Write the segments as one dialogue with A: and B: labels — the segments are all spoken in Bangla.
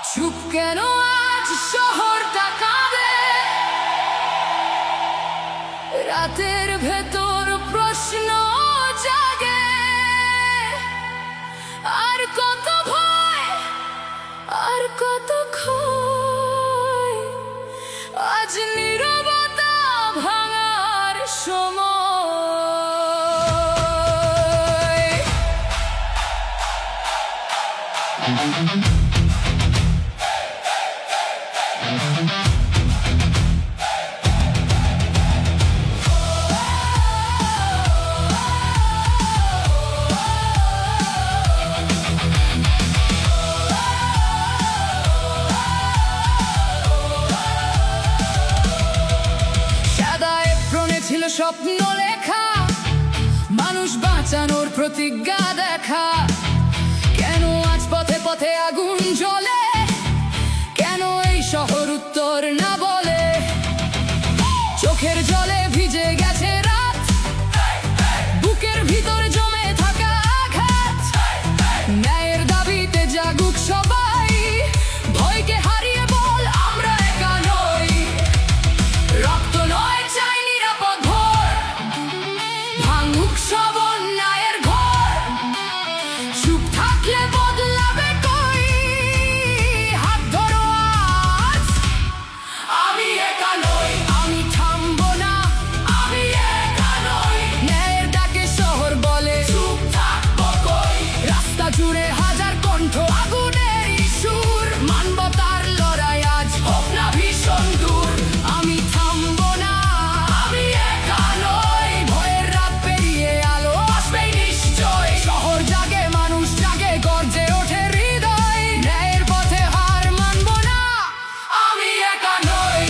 A: চুপ কেন আজ শহরটা কাঁদে, রাতের ভেতর প্রশ্ন জাগে। আর কত ভয়, আর কত ক্ষয়, আজ নীরবতা ভাঙার সময়। ছিল স্বপ্ন লেখা, মানুষ বাঁচানোর প্রতিজ্ঞা দেখা। কেন আজ পথে পথে আগুন জ্বলে, কেন এই শহর উত্তর না বলে? চোখের জলে ভিজে গেছে রাত, বুকের ভিতর জমে থাকা আঘাত। ন্যায়ের দাবিতে জাগুক সবাই, ভয়কে হারিয়ে বল আমরা একা নই। রক্ত নয় চাই নিরাপদ ভোর, ভাঙুক সব অন্যায়ের ঘর। চুপ থাকলে বদলাবে কই, হাত ধরো আজ। আমি একা নই, আমি থামবো না, আমি একা নই। ন্যায়ের ডাকে শহর বলে চুপ থাকবো কই। রাস্তা জুড়ে হাজার কণ্ঠ, আগুনের সুর। মানবতার লড়াই আজ হোক না ভীষণ দূর। আমি থামবো না, আমি একা নই। ভয়ের রাত পেরিয়ে আলো আসবে নিশ্চয়। শহর জাগে, মানুষ জাগে, গর্জে ওঠে হৃদয়। ন্যায়ের পথে হার মানবো না, আমি একা নই।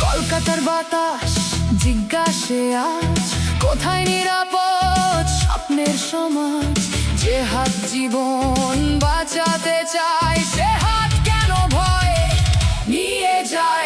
A: কলকাতার বাতাস জিজ্ঞাসে আজ, কোথায় নিরাপদ স্বপ্নের সমাজ? যে হাত জীবন বাঁচাতে চায়, সে হাত কেন ভয় নিয়ে যায়?